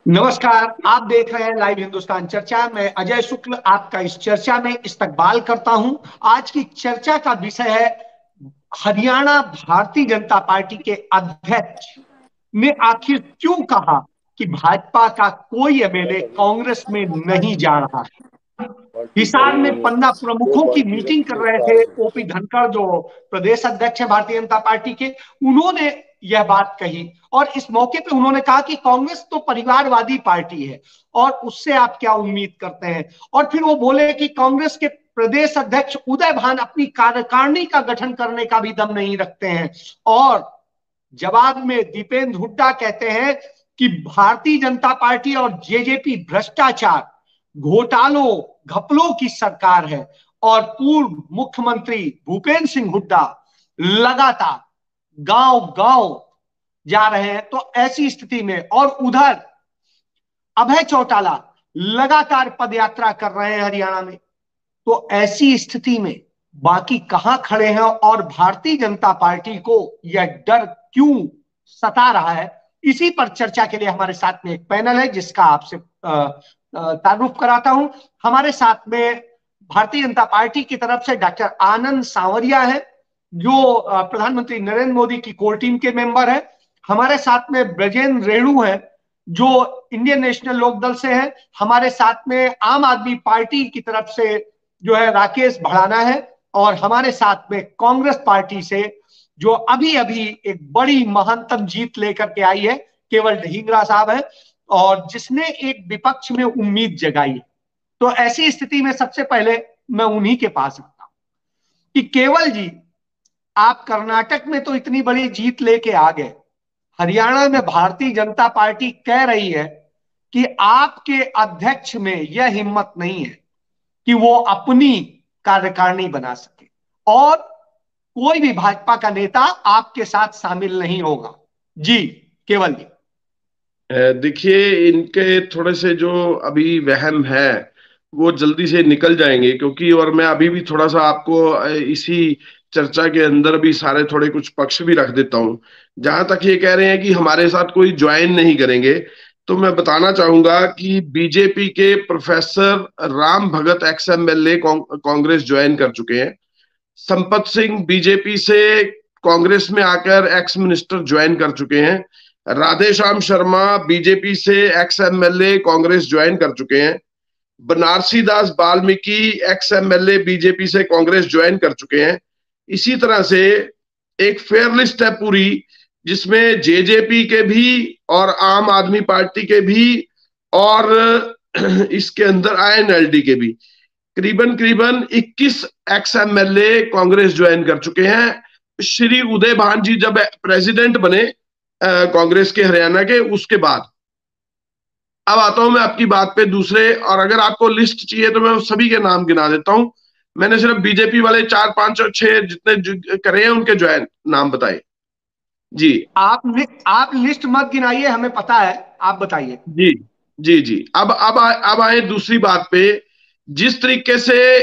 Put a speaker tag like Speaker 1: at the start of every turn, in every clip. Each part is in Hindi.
Speaker 1: नमस्कार। आप देख रहे हैं लाइव हिंदुस्तान चर्चा। मैं अजय शुक्ल आपका इस चर्चा में इस्तकबाल करता हूं। आज की चर्चा का विषय है हरियाणा भारतीय जनता पार्टी के अध्यक्ष ने आखिर क्यों कहा कि भाजपा का कोई एमएलए कांग्रेस में नहीं जा रहा है। हिसार में पन्ना प्रमुखों की मीटिंग कर रहे थे ओपी धनखड़, जो प्रदेश अध्यक्ष है भारतीय जनता पार्टी के। उन्होंने यह बात कही और इस मौके पे उन्होंने कहा कि कांग्रेस तो परिवारवादी पार्टी है और उससे आप क्या उम्मीद करते हैं। और फिर वो बोले कि कांग्रेस के प्रदेश अध्यक्ष उदय भान अपनी कार्यकारिणी का गठन करने का भी दम नहीं रखते हैं। और जवाब में दीपेंद्र हुड्डा कहते हैं कि भारतीय जनता पार्टी और जेजेपी भ्रष्टाचार, घोटालों, घपलों की सरकार है। और पूर्व मुख्यमंत्री भूपेंद्र सिंह हुड्डा लगातार गांव गांव जा रहे हैं। तो ऐसी स्थिति में, और उधर अभय चौटाला लगातार पदयात्रा कर रहे हैं हरियाणा में। तो ऐसी स्थिति में बाकी कहां खड़े हैं और भारतीय जनता पार्टी को यह डर क्यों सता रहा है, इसी पर चर्चा के लिए हमारे साथ में एक पैनल है जिसका आपसे तारुफ कराता हूं। हमारे साथ में भारतीय जनता पार्टी की तरफ से डॉक्टर आनंद सांवरिया है, जो प्रधानमंत्री नरेंद्र मोदी की कोर टीम के मेंबर है। हमारे साथ में ब्रजेंद्र रेणु है, जो इंडियन नेशनल लोकदल से है। हमारे साथ में आम आदमी पार्टी की तरफ से जो है राकेश भड़ाना है। और हमारे साथ में कांग्रेस पार्टी से जो अभी अभी एक बड़ी महानतम जीत लेकर के आई है, केवल ढींगरा साहब है, और जिसने एक विपक्ष में उम्मीद जगाई है। तो ऐसी स्थिति में सबसे पहले मैं उन्हीं के पास आता हूं कि केवल जी, आप कर्नाटक में तो इतनी बड़ी जीत लेके आ गए, हरियाणा में भारतीय जनता पार्टी कह रही है कि आपके अध्यक्ष में यह हिम्मत नहीं है कि वो अपनी कार्यकारिणी बना सके और कोई भी भाजपा का नेता आपके साथ शामिल नहीं होगा। जी केवल जी।
Speaker 2: देखिए, इनके थोड़े से जो अभी वहम है वो जल्दी से निकल जाएंगे, क्योंकि और मैं अभी भी थोड़ा सा आपको इसी चर्चा के अंदर भी सारे थोड़े कुछ पक्ष भी रख देता हूं। जहां तक ये कह रहे हैं कि हमारे साथ कोई ज्वाइन नहीं करेंगे, तो मैं बताना चाहूंगा कि बीजेपी के प्रोफेसर राम भगत XMLA कांग्रेस ज्वाइन कर चुके हैं। संपत सिंह बीजेपी से कांग्रेस में आकर एक्स मिनिस्टर ज्वाइन कर चुके हैं। राधेश्याम शर्मा बीजेपी से XMLA कांग्रेस ज्वाइन कर चुके हैं। बनारसी दास वाल्मीकि XMLA बीजेपी से कांग्रेस ज्वाइन कर चुके हैं। इसी तरह से एक फेयर लिस्ट है पूरी, जिसमें जेजेपी के भी और आम आदमी पार्टी के भी और इसके अंदर INLD के भी करीबन करीबन 21 XMLA कांग्रेस ज्वाइन कर चुके हैं। श्री उदय भान जी जब प्रेसिडेंट बने कांग्रेस के हरियाणा के, उसके बाद। अब आता हूं मैं आपकी बात पे दूसरे, और अगर आपको लिस्ट चाहिए तो मैं सभी के नाम गिना देता हूं। मैंने सिर्फ बीजेपी वाले 4 5 और 6 जितने करे हैं उनके ज्वाइन नाम बताए। जी
Speaker 1: आप लिस्ट मत गिनाइए, हमें पता है, आप बताइए।
Speaker 2: जी जी जी। अब आए दूसरी बात पे। जिस तरीके से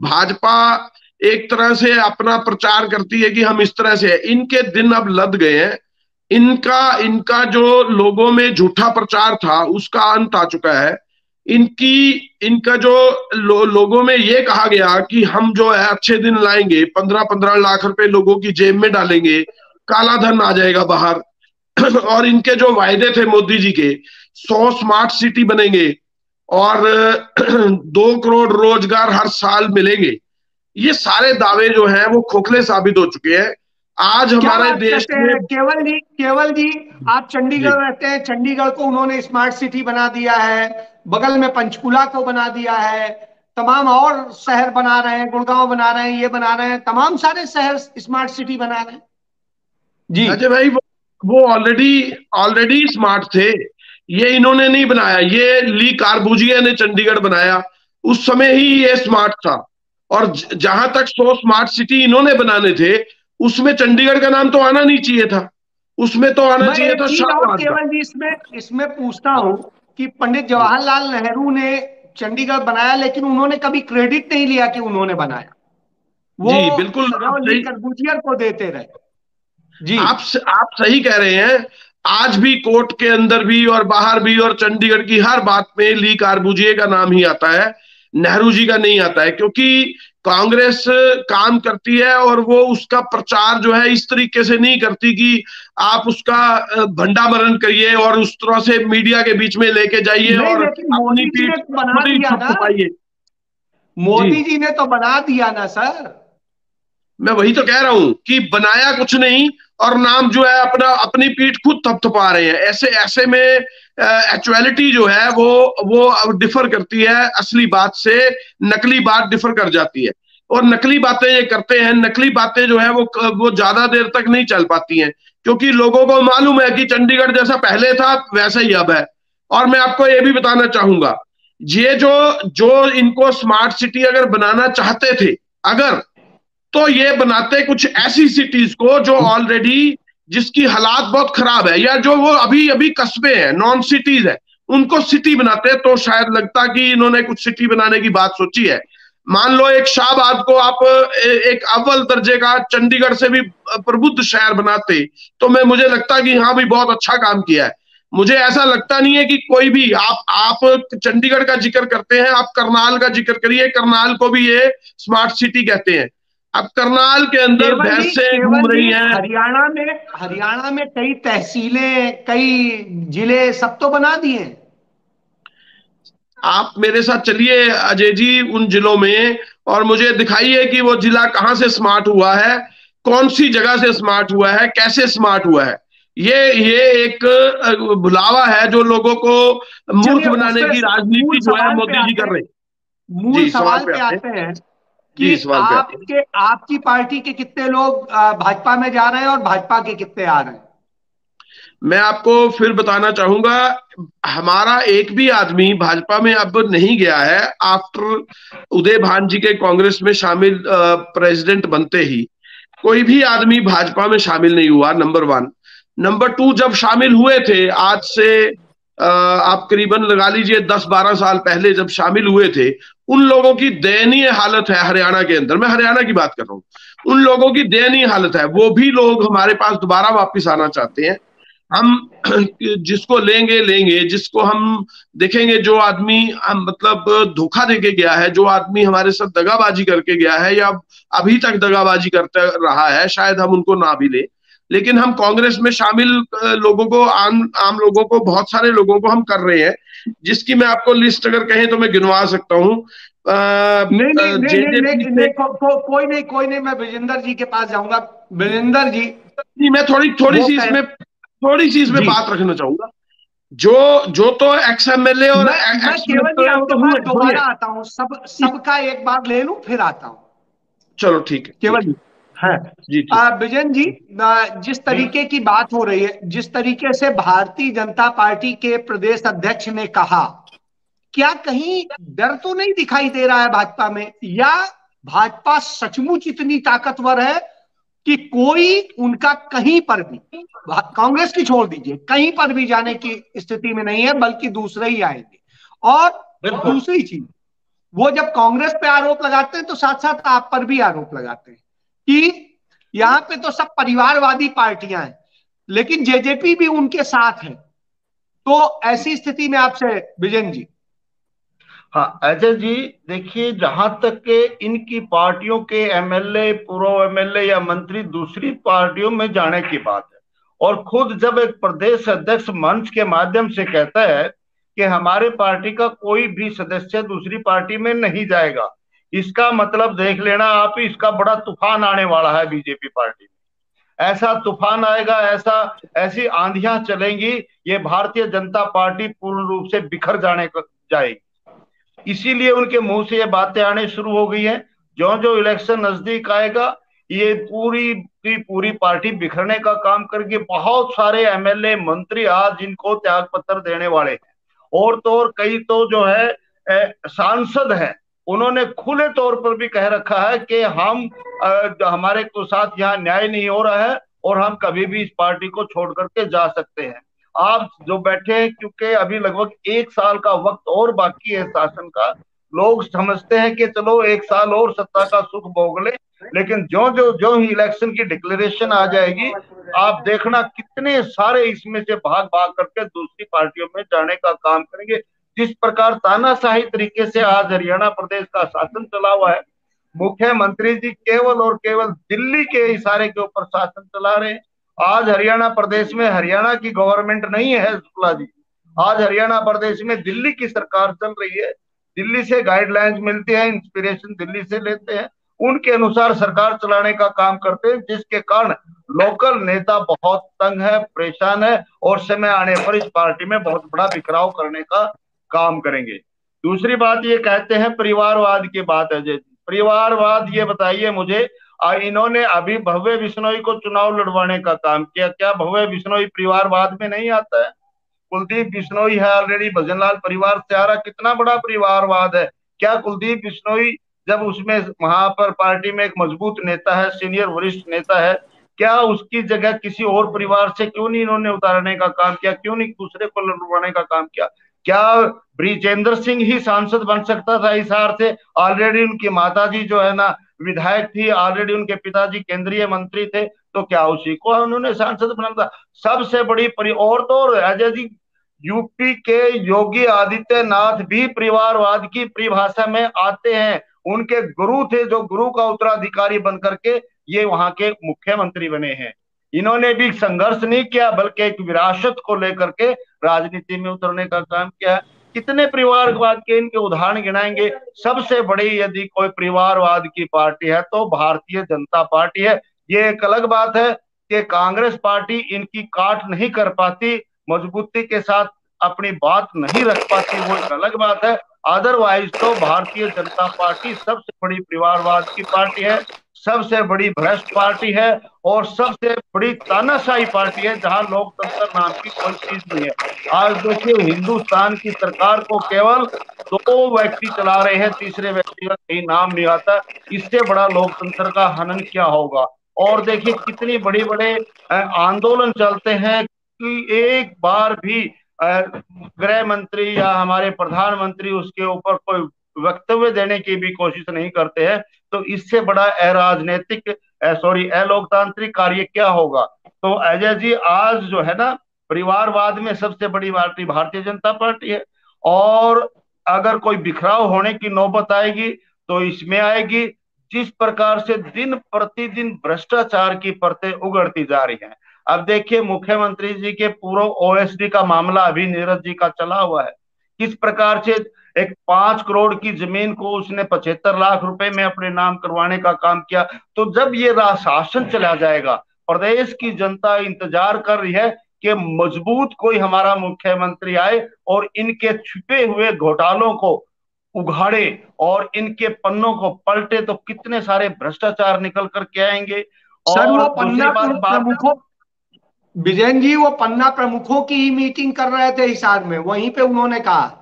Speaker 2: भाजपा एक तरह से अपना प्रचार करती है कि हम इस तरह से है, इनके दिन अब लद गए हैं। इनका इनका जो लोगों में झूठा प्रचार था उसका अंत आ चुका है। इनका जो लोगों में ये कहा गया कि हम जो है अच्छे दिन लाएंगे, 15-15 लाख रुपए लोगों की जेब में डालेंगे, काला धन आ जाएगा बाहर। और इनके जो वायदे थे मोदी जी के, 100 स्मार्ट सिटी बनेंगे और 2 करोड़ रोजगार हर साल मिलेंगे, ये सारे दावे जो हैं वो खोखले साबित हो चुके हैं। आज
Speaker 1: क्या
Speaker 2: हमारे
Speaker 1: बात
Speaker 2: देश
Speaker 1: करते
Speaker 2: में।
Speaker 1: हैं केवल जी? केवल जी, आप चंडीगढ़
Speaker 2: जी
Speaker 1: रहते हैं, चंडीगढ़ को उन्होंने स्मार्ट सिटी बना दिया है, बगल में पंचकुला को बना दिया है, तमाम और शहर बना रहे हैं, गुड़गांव बना रहे हैं, ये बना रहे हैं, तमाम सारे शहर स्मार्ट सिटी बना रहे हैं। जी।
Speaker 2: अजय भाई, वो ऑलरेडी ऑलरेडी स्मार्ट थे। ये इन्होंने नहीं बनाया, ये ली कार्बूजिया ने चंडीगढ़ बनाया। उस समय ही ये स्मार्ट था। और जहां तक 100 स्मार्ट सिटी इन्होंने बनाने थे, उसमें चंडीगढ़ का नाम तो आना नहीं चाहिए था। उसमें तो आना
Speaker 1: मैं
Speaker 2: चाहिए
Speaker 1: एक
Speaker 2: था
Speaker 1: चीज और
Speaker 2: शाहबाद का।
Speaker 1: केवल जी इसमें इसमें पूछता हूं कि पंडित जवाहरलाल नेहरू ने चंडीगढ़ बनाया, लेकिन उन्होंने कभी क्रेडिट नहीं लिया कि उन्होंने बनाया। वो
Speaker 2: जी बिल्कुल, आप
Speaker 1: सदैव ली
Speaker 2: सही।
Speaker 1: कर्बूजियर को देते रहे। जी।
Speaker 2: आप सही कह रहे हैं। आज भी कोर्ट के अंदर भी और बाहर भी और चंडीगढ़ की हर बात में ली कार्बूजिए का नाम ही आता है, नेहरू जी का नहीं आता है, क्योंकि कांग्रेस काम करती है और वो उसका प्रचार जो है इस तरीके से नहीं करती कि आप उसका भंडामरण करिए और उस तरह से मीडिया के बीच में लेके जाइए
Speaker 1: नहीं,
Speaker 2: और
Speaker 1: लेकिन
Speaker 2: अपनी
Speaker 1: मोदी जी
Speaker 2: पीठ
Speaker 1: ने तो बना
Speaker 2: खुद ही
Speaker 1: दिया ना।
Speaker 2: थपथपाइए। जी,
Speaker 1: मोदी जी ने तो बना दिया ना सर।
Speaker 2: मैं वही तो कह रहा हूं कि बनाया कुछ नहीं और नाम जो है अपना अपनी पीठ खुद थपथपा रहे हैं। ऐसे ऐसे में एक्चुअलिटी जो है वो डिफर करती है असली बात से, नकली बात डिफर कर जाती है। और नकली बातें ये करते हैं, नकली बातें जो है वो ज्यादा देर तक नहीं चल पाती हैं, क्योंकि लोगों को मालूम है कि चंडीगढ़ जैसा पहले था वैसा ही अब है। और मैं आपको ये भी बताना चाहूंगा, ये जो जो इनको स्मार्ट सिटी अगर बनाना चाहते थे, अगर, तो ये बनाते कुछ ऐसी सिटीज को जो ऑलरेडी, जिसकी हालात बहुत खराब है, या जो वो अभी अभी कस्बे हैं, नॉन सिटीज है, उनको सिटी बनाते तो शायद लगता कि इन्होंने कुछ सिटी बनाने की बात सोची है। मान लो एक शाहबाद को आप एक अव्वल दर्जे का चंडीगढ़ से भी प्रबुद्ध शहर बनाते, तो मैं मुझे लगता कि हाँ भी बहुत अच्छा काम किया है। मुझे ऐसा लगता नहीं है कि कोई भी, आप चंडीगढ़ का जिक्र करते हैं, आप करनाल का जिक्र करिए, करनाल को भी ये स्मार्ट सिटी कहते हैं। अब करनाल के अंदर भैंसें घूम
Speaker 1: केवल जी
Speaker 2: रही हैं।
Speaker 1: हरियाणा में कई तहसीलें, कई जिले सब तो बना दिए हैं।
Speaker 2: आप मेरे साथ चलिए अजय जी उन जिलों में, और मुझे दिखाइए कि वो जिला कहां से स्मार्ट हुआ है, कौन सी जगह से स्मार्ट हुआ है, कैसे स्मार्ट हुआ है। ये एक भुलावा है जो लोगों को मूर्ख
Speaker 1: चलिए
Speaker 2: बनाने
Speaker 1: उससे
Speaker 2: की
Speaker 1: मूल
Speaker 2: राजनीति जो है
Speaker 1: सवाल पे
Speaker 2: मोदी जी
Speaker 1: आते
Speaker 2: कर
Speaker 1: हैं।
Speaker 2: रहे हैं।
Speaker 1: मूल
Speaker 2: जी, सवाल
Speaker 1: सवाल
Speaker 2: पे
Speaker 1: पे
Speaker 2: आते हैं।
Speaker 1: आते हैं
Speaker 2: जी,
Speaker 1: कि
Speaker 2: सवाल पे आते हैं।
Speaker 1: आपकी पार्टी के कितने लोग भाजपा में जा रहे हैं और भाजपा के कितने आ रहे हैं?
Speaker 2: मैं आपको फिर बताना चाहूंगा, हमारा एक भी आदमी भाजपा में अब नहीं गया है आफ्टर उदय भान जी के कांग्रेस में शामिल प्रेसिडेंट बनते ही। कोई भी आदमी भाजपा में शामिल नहीं हुआ, नंबर वन। नंबर टू, जब शामिल हुए थे आज से आप करीबन लगा लीजिए 10-12 साल पहले जब शामिल हुए थे, उन लोगों की दयनीय हालत है हरियाणा के अंदर, मैं हरियाणा की बात कर रहा हूँ, उन लोगों की दयनीय हालत है। वो भी लोग हमारे पास दोबारा वापस आना चाहते हैं। हम जिसको लेंगे लेंगे, जिसको हम देखेंगे, जो आदमी हम मतलब धोखा देके गया है, जो आदमी हमारे साथ दगाबाजी करके गया है या अभी तक दगाबाजी करता रहा है, शायद हम उनको ना भी ले, लेकिन हम कांग्रेस में शामिल लोगों को, आम आम लोगों को, बहुत सारे लोगों को हम कर रहे हैं, जिसकी मैं आपको लिस्ट अगर कहें तो मैं गिनवा सकता हूँ।
Speaker 1: नहीं नहीं नहीं नहीं
Speaker 2: जेजेपी
Speaker 1: नहीं,
Speaker 2: से,
Speaker 1: नहीं कोई नहीं, मैं विजेंद्र जी के पास जाऊंगा। विजेंद्र जी,
Speaker 2: मैं थोड़ी
Speaker 1: वो कह
Speaker 2: थोड़ी सी इसमें
Speaker 1: जी,
Speaker 2: बात रखना चाहूंगा। जो जो तो एक्स एमएलए और
Speaker 1: मैं
Speaker 2: एक्स
Speaker 1: केवल जी
Speaker 2: मिनिस्टर है वो
Speaker 1: आपके
Speaker 2: तो
Speaker 1: पास
Speaker 2: हुए,
Speaker 1: दोबारा आता हूँ, सबका एक बार ले लूं फिर आता हूँ।
Speaker 2: चलो ठीक है,
Speaker 1: केवल
Speaker 2: ठीक
Speaker 1: जी है।
Speaker 2: है। जी, ठीक।
Speaker 1: विजन जी, जिस तरीके की बात हो रही है, जिस तरीके से भारतीय जनता पार्टी के प्रदेश अध्यक्ष ने कहा, क्या कहीं डर तो नहीं दिखाई दे रहा है भाजपा में? या भाजपा सचमुच इतनी ताकतवर है कि कोई उनका कहीं पर भी, कांग्रेस की छोड़ दीजिए, कहीं पर भी जाने की स्थिति में नहीं है, बल्कि दूसरे ही आएंगे? और
Speaker 2: बिल्कुल।
Speaker 1: दूसरी चीज, वो जब कांग्रेस पे आरोप लगाते हैं तो साथ साथ आप पर भी आरोप लगाते हैं कि यहां पे तो सब परिवारवादी पार्टियां हैं, लेकिन जेजेपी भी उनके साथ है। तो ऐसी स्थिति में आपसे विजन जी।
Speaker 3: हाँ अजय जी, देखिए जहां तक के इनकी पार्टियों के एमएलए, पूर्व एमएलए या मंत्री दूसरी पार्टियों में जाने की बात है, और खुद जब एक प्रदेश अध्यक्ष मंच के माध्यम से कहता है कि हमारे पार्टी का कोई भी सदस्य दूसरी पार्टी में नहीं जाएगा, इसका मतलब देख लेना आप, इसका बड़ा तूफान आने वाला है बीजेपी पार्टी में। ऐसा तूफान आएगा, ऐसी आंधियां चलेंगी, ये भारतीय जनता पार्टी पूर्ण रूप से बिखर जाएगी। इसीलिए उनके मुंह से ये बातें आने शुरू हो गई हैं। जो जो इलेक्शन नजदीक आएगा, ये पूरी की पूरी पार्टी बिखरने का काम करके बहुत सारे एमएलए मंत्री आज इनको त्याग पत्र देने वाले हैं। और तो और कई तो जो है सांसद हैं, उन्होंने खुले तौर पर भी कह रखा है कि हम हमारे को साथ यहाँ न्याय नहीं हो रहा है और हम कभी भी इस पार्टी को छोड़ करके जा सकते हैं। आप जो बैठे हैं, क्योंकि अभी लगभग 1 साल का वक्त और बाकी है शासन का, लोग समझते हैं कि चलो 1 साल और सत्ता का सुख भोग ले, लेकिन जो जो जो ही इलेक्शन की डिक्लेरेशन आ जाएगी, आप देखना कितने सारे इसमें से भाग भाग करके दूसरी पार्टियों में जाने का काम करेंगे। जिस प्रकार तानाशाही तरीके से आज हरियाणा प्रदेश का शासन चला हुआ है, मुख्यमंत्री जी केवल और केवल दिल्ली के इशारे के ऊपर शासन चला रहे हैं। आज हरियाणा प्रदेश में हरियाणा की गवर्नमेंट नहीं है शुक्ला जी, आज हरियाणा प्रदेश में दिल्ली की सरकार चल रही है। दिल्ली से गाइडलाइंस मिलते हैं, इंस्पिरेशन दिल्ली से लेते हैं, उनके अनुसार सरकार चलाने का काम करते हैं, जिसके कारण लोकल नेता बहुत तंग है, परेशान है, और समय आने पर इस पार्टी में बहुत बड़ा बिखराव करने का काम करेंगे। दूसरी बात ये कहते हैं परिवारवाद की बात है जी, परिवारवाद ये बताइए मुझे, इन्होंने अभी भव्य बिश्नोई को चुनाव लड़वाने का काम किया, क्या भव्य बिश्नोई परिवारवाद में नहीं आता है? कुलदीप बिश्नोई है ऑलरेडी भजनलाल परिवार से आ रहा, कितना बड़ा परिवारवाद है। क्या कुलदीप बिश्नोई जब उसमें वहां पर पार्टी में एक मजबूत नेता है, सीनियर वरिष्ठ नेता है, क्या उसकी जगह किसी और परिवार से क्यों नहीं इन्होंने उतारने का काम किया, क्यों नहीं दूसरे को लड़वाने का काम किया? क्या ब्रिजेंद्र सिंह ही सांसद बन सकता था हिसार से? ऑलरेडी उनकी माताजी जो है ना विधायक थी, ऑलरेडी उनके पिताजी केंद्रीय मंत्री थे, तो क्या उसी को उन्होंने सांसद बना था? सबसे बड़ी और तो अजय जी, यूपी के योगी आदित्यनाथ भी परिवारवाद की परिभाषा में आते हैं। उनके गुरु थे, जो गुरु का उत्तराधिकारी बनकर के ये वहां के मुख्यमंत्री बने हैं। इन्होंने भी संघर्ष नहीं किया, बल्कि एक विरासत को लेकर के राजनीति में उतरने का काम किया। कितने परिवारवाद के इनके उदाहरण गिनाएंगे? सबसे बड़ी यदि कोई परिवारवाद की पार्टी है तो भारतीय जनता पार्टी है। ये एक अलग बात है कि कांग्रेस पार्टी इनकी काट नहीं कर पाती, मजबूती के साथ अपनी बात नहीं रख पाती, वो एक अलग बात है। अदरवाइज तो भारतीय जनता पार्टी सबसे बड़ी परिवारवाद की पार्टी है, सबसे बड़ी भ्रष्ट पार्टी है, और सबसे बड़ी तानाशाही पार्टी है, जहां लोकतंत्र नाम की कोई चीज नहीं है। आज देखिए हिंदुस्तान की सरकार को केवल दो व्यक्ति चला रहे हैं, तीसरे व्यक्ति का कहीं नाम नहीं आता। इससे बड़ा लोकतंत्र का हनन क्या होगा? और देखिए कितनी बड़ी बड़े आंदोलन चलते हैं कि एक बार भी गृह मंत्री या हमारे प्रधानमंत्री उसके ऊपर कोई वक्तव्य देने की भी कोशिश नहीं करते हैं। तो इससे बड़ा अराजनीतिक सॉरी अलोकतांत्रिक कार्य क्या होगा? तो अजय जी, आज जो है ना परिवारवाद में सबसे बड़ी पार्टी भारतीय जनता पार्टी है, और अगर कोई बिखराव होने की नौबत आएगी तो इसमें आएगी जिस प्रकार से दिन प्रतिदिन भ्रष्टाचार की परतें उगड़ती जा रही हैं। अब देखिए मुख्यमंत्री जी के पूर्व ओएसडी का मामला अभी नीरज जी का चला हुआ है, किस प्रकार से एक 5 करोड़ की जमीन को उसने 75 लाख रुपए में अपने नाम करवाने का काम किया। तो जब ये शासन चला जाएगा, प्रदेश की जनता इंतजार कर रही है कि मजबूत कोई हमारा मुख्यमंत्री आए और इनके छिपे हुए घोटालों को उघाड़े और इनके पन्नों को पलटे, तो कितने सारे भ्रष्टाचार निकल करके आएंगे।
Speaker 1: सर
Speaker 3: और
Speaker 1: वो
Speaker 3: दूसरी
Speaker 1: पन्ना
Speaker 3: बात
Speaker 1: प्रमुखों, विजयन जी वो पन्ना प्रमुखों की ही मीटिंग कर रहे थे हिसार में, वहीं पे उन्होंने कहा।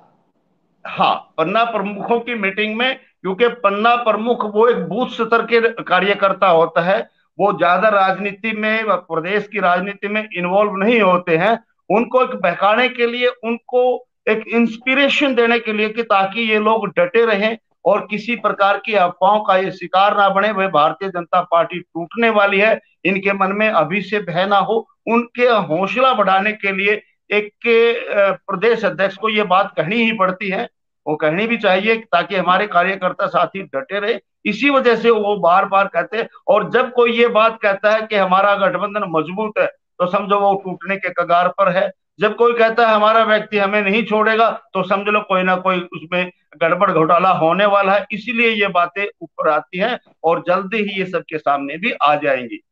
Speaker 3: हाँ, पन्ना प्रमुखों की मीटिंग में, क्योंकि पन्ना प्रमुख वो एक बूथ स्तर के कार्यकर्ता होता है, वो ज्यादा राजनीति में प्रदेश की राजनीति में इन्वॉल्व नहीं होते हैं। उनको एक बहकाने के लिए, उनको एक इंस्पिरेशन देने के लिए कि ताकि ये लोग डटे रहें और किसी प्रकार की अफवाहों का ये शिकार ना बने, वह भारतीय जनता पार्टी टूटने वाली है, इनके मन में अभी से भय ना हो, उनके हौसला बढ़ाने के लिए एक के प्रदेश अध्यक्ष को ये बात कहनी ही पड़ती है, वो कहनी भी चाहिए ताकि हमारे कार्यकर्ता साथी डटे रहे। इसी वजह से वो बार बार कहते हैं, और जब कोई ये बात कहता है कि हमारा गठबंधन मजबूत है, तो समझो वो टूटने के कगार पर है। जब कोई कहता है हमारा व्यक्ति हमें नहीं छोड़ेगा, तो समझ लो कोई ना कोई उसमें गड़बड़ घोटाला होने वाला है। इसीलिए ये बातें ऊपर आती हैं और जल्दी ही ये सबके सामने भी आ जाएंगी।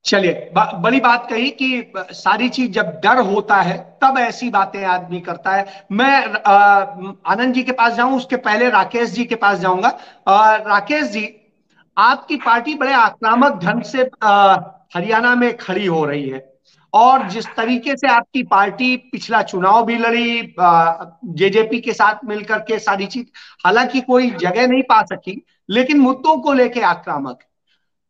Speaker 1: चलिए, बड़ी बात कही कि सारी चीज जब डर होता है तब ऐसी बातें आदमी करता है। मैं आनंद जी के पास जाऊं उसके पहले राकेश जी के पास जाऊंगा। राकेश जी, आपकी पार्टी बड़े आक्रामक ढंग से हरियाणा में खड़ी हो रही है, और जिस तरीके से आपकी पार्टी पिछला चुनाव भी लड़ी जेजेपी के साथ मिलकर के सारी चीज, हालांकि कोई जगह नहीं पा सकी, लेकिन मुद्दों को लेके आक्रामक।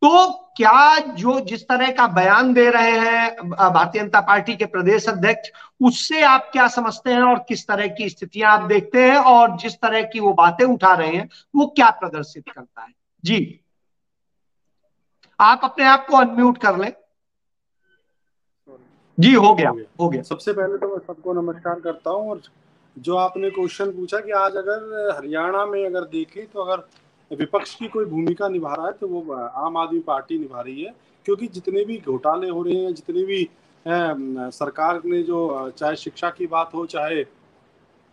Speaker 1: तो क्या जो जिस तरह का बयान दे रहे हैं भारतीय जनता पार्टी के प्रदेश अध्यक्ष, उससे आप क्या समझते हैं और किस तरह की स्थितियां आप देखते हैं, और जिस तरह की वो बातें उठा रहे हैं वो क्या प्रदर्शित करता है? जी आप अपने आप को अनम्यूट कर लें। जी हो गया, हो गया।
Speaker 4: सबसे पहले तो मैं सबको नमस्कार करता हूँ। और जो आपने क्वेश्चन पूछा कि आज अगर हरियाणा में अगर देखें तो अगर विपक्ष की कोई भूमिका निभा रहा है तो वो आम आदमी पार्टी निभा रही है, क्योंकि जितने भी घोटाले हो रहे हैं, जितने भी सरकार ने जो चाहे शिक्षा की बात हो, चाहे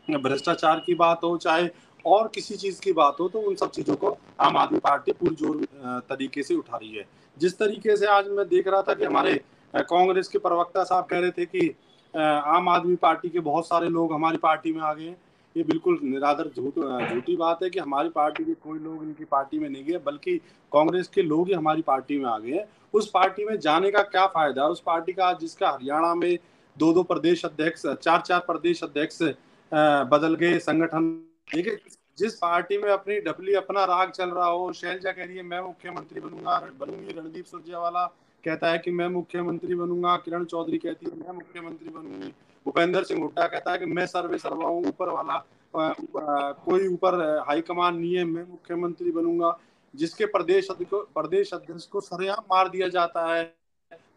Speaker 4: भ्रष्टाचार की बात हो, चाहे और किसी चीज की बात हो, तो उन सब चीजों को आम आदमी पार्टी पुरजोर तरीके से उठा रही है। जिस तरीके से आज मैं देख रहा था कि हमारे कांग्रेस के प्रवक्ता साहब कह रहे थे कि आम आदमी पार्टी के बहुत सारे लोग हमारी पार्टी में आ गए हैं, ये बिल्कुल निराधार झूठी बात है कि हमारी पार्टी के कोई लोग इनकी पार्टी में नहीं गए, बल्कि कांग्रेस के लोग ही हमारी पार्टी में आ गए हैं। उस पार्टी में जाने का क्या फायदा? उस पार्टी का जिसका हरियाणा में 2-2 प्रदेश अध्यक्ष, 4-4 प्रदेश अध्यक्ष बदल गए, संगठन देखिए, जिस पार्टी में अपनी डबली अपना राग चल रहा हो, शैलजा कह रही है मैं मुख्यमंत्री बनूंगी, रणदीप सुरजेवाला कहता है कि मैं मुख्यमंत्री बनूंगा, किरण चौधरी कहती है मैं मुख्यमंत्री बनूंगी, भूपेंद्र सिंह हुड्डा कहता है कि मैं सर्वे सर्वा हूँ, ऊपर वाला कोई ऊपर हाईकमान नहीं है, मैं मुख्यमंत्री बनूंगा। जिसके प्रदेश अध्यक्ष को सरेआम मार दिया जाता है,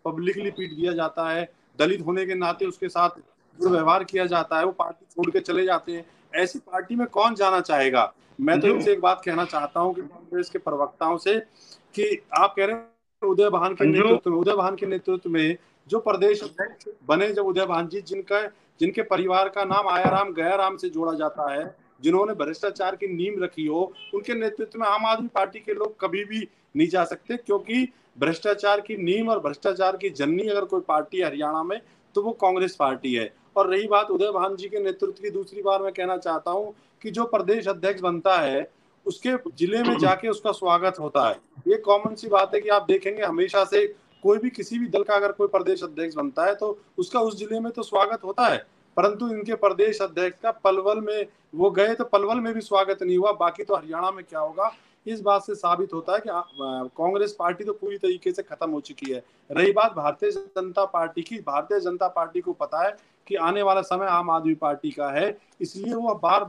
Speaker 4: पब्लिकली पीट दिया जाता है, दलित होने के नाते उसके साथ व्यवहार किया जाता है, वो पार्टी छोड़ के चले जाते हैं। ऐसी पार्टी में कौन जाना चाहेगा? मैं तो इनसे एक बात कहना चाहता हूं कि कांग्रेस के प्रवक्ताओं से कि आप कह रहे हैं उदय भान के नेतृत्व में जो प्रदेश अध्यक्ष बने, जब उदय भान जी जिनके परिवार का नाम आयाराम गयाराम से जोड़ा जाता है, जिन्होंने भ्रष्टाचार की नींव रखी हो, उनके नेतृत्व में आम आदमी पार्टी के लोग कभी भी नहीं जा सकते, क्योंकि भ्रष्टाचार की नींव और भ्रष्टाचार की जननी अगर कोई पार्टी है हरियाणा में तो वो कांग्रेस पार्टी है। और रही बात उदय भान जी के नेतृत्व की, दूसरी बार मैं कहना चाहता हूं कि जो प्रदेश अध्यक्ष बनता है उसके जिले में जाके उसका स्वागत होता है। ये कॉमन सी बात है कि आप देखेंगे हमेशा से कोई भी किसी भी दल का अगर कोई प्रदेश अध्यक्ष बनता है तो उसका उस जिले में तो स्वागत होता है, परंतु इनके प्रदेश अध्यक्ष का पलवल में वो गए तो पलवल में भी स्वागत नहीं हुआ, बाकी तो हरियाणा में क्या होगा। इस बात से साबित होता है कि कांग्रेस पार्टी तो पूरी तरीके से खत्म हो चुकी है। रही बात भारतीय जनता पार्टी की, भारतीय जनता पार्टी को पता है कि आने वाला समय आम आदमी पार्टी का है, इसलिए वो बार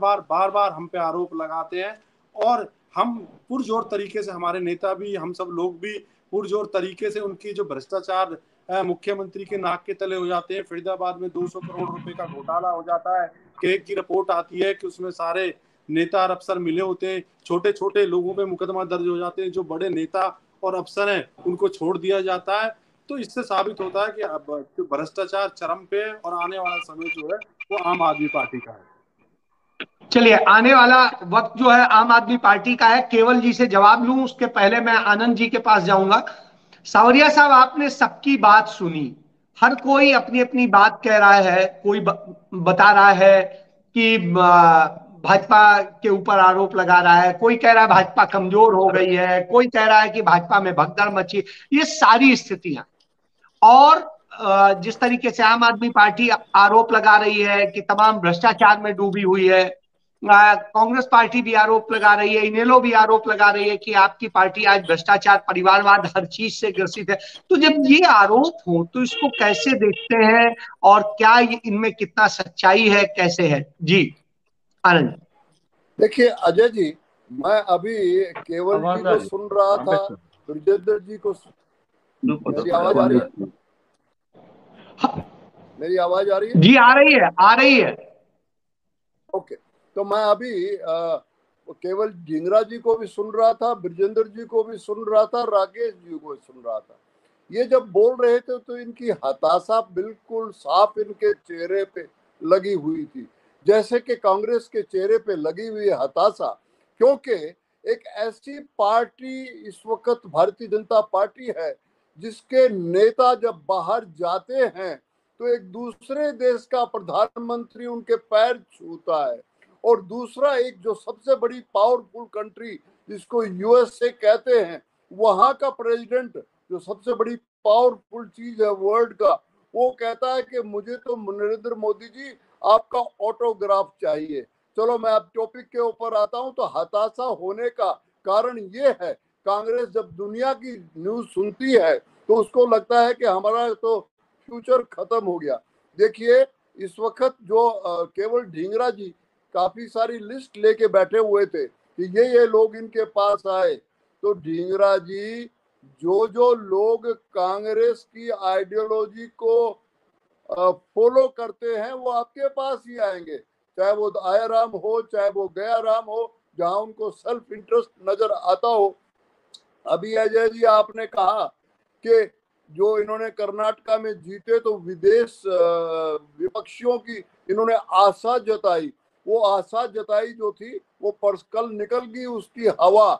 Speaker 4: बार हम पे आरोप लगाते हैं और हम पुरजोर तरीके से, हमारे नेता भी, हम सब लोग भी पुरजोर तरीके से उनकी जो भ्रष्टाचार मुख्यमंत्री के नाक के तले हो जाते हैं। फरीदाबाद में 200 करोड़ रुपए का घोटाला हो जाता है, केक की रिपोर्ट आती है कि उसमें सारे नेता और अफसर मिले होते हैं, छोटे छोटे लोगों पे मुकदमा दर्ज हो जाते हैं, जो बड़े नेता और अफसर हैं उनको छोड़ दिया जाता है। तो इससे साबित होता है कि अब भ्रष्टाचार चरम पे है और आने वाला समय जो है वो आम आदमी पार्टी का है।
Speaker 1: चलिए, आने वाला वक्त जो है आम आदमी पार्टी का है। केवल जी से जवाब लूं उसके पहले मैं आनंद जी के पास जाऊंगा। सावरिया साहब, आपने सबकी बात सुनी, हर कोई अपनी अपनी बात कह रहा है। कोई बता रहा है कि भाजपा के ऊपर आरोप लगा रहा है, कोई कह रहा है भाजपा कमजोर हो गई है, कोई कह रहा है कि भाजपा में भगदड़ मची। ये सारी स्थितियां, और जिस तरीके से आम आदमी पार्टी आरोप लगा रही है कि तमाम भ्रष्टाचार में डूबी हुई है, कांग्रेस पार्टी भी आरोप लगा रही है, इनेलो भी आरोप लगा रही है कि आपकी पार्टी आज भ्रष्टाचार, परिवारवाद, हर चीज से ग्रसित है। तो जब ये आरोप हो तो इसको कैसे देखते हैं और क्या इनमें कितना सच्चाई है, कैसे है? जी आनंद।
Speaker 5: देखिए अजय जी, मैं अभी केवल जी को सुन रहा था, ब्रजेंद्र जी को। मेरी आवाज आ रही है? मेरी आवाज आ रही है?
Speaker 1: जी आ रही है, आ रही है।
Speaker 5: ओके, तो मैं अभी केवल ढींगरा जी को भी सुन रहा था, ब्रजेंद्र जी को भी सुन रहा था, राकेश जी को भी सुन रहा था। ये जब बोल रहे थे तो इनकी हताशा बिल्कुल साफ इनके चेहरे पे लगी हुई थी, जैसे कि कांग्रेस के चेहरे पे लगी हुई हताशा। क्योंकि एक ऐसी पार्टी इस वक्त भारतीय जनता पार्टी है जिसके नेता जब बाहर जाते हैं तो एक दूसरे देश का प्रधानमंत्री उनके पैर छूता है, और दूसरा एक जो सबसे बड़ी पावरफुल कंट्री जिसको यूएसए कहते हैं, वहां का प्रेसिडेंट जो सबसे बड़ी पावरफुल चीज है वर्ल्ड का, वो कहता है कि मुझे तो नरेंद्र मोदी जी आपका ऑटोग्राफ चाहिए। चलो मैं अब टॉपिक के ऊपर आता हूं। तो हताशा होने का कारण ये है, कांग्रेस जब दुनिया की न्यूज सुनती है तो उसको लगता है कि हमारा तो फ्यूचर खत्म हो गया। देखिए इस वक्त जो केवल ढींगरा जी काफी सारी लिस्ट लेके बैठे हुए थे कि ये लोग इनके पास आए, तो ढींगरा जी जो जो लोग कांग्रेस की आइडियोलॉजी को फॉलो करते हैं वो आपके पास ही आएंगे, चाहे वो आयाराम हो, चाहे वो गया राम हो, जहां उनको सेल्फ इंटरेस्ट नजर आता हो। अभी अजय जी आपने कहा कि जो इन्होंने कर्नाटका में जीते तो विदेश विपक्षियों की इन्होंने आशा जताई, वो आशा जताई जो थी वो कल निकल गई उसकी हवा।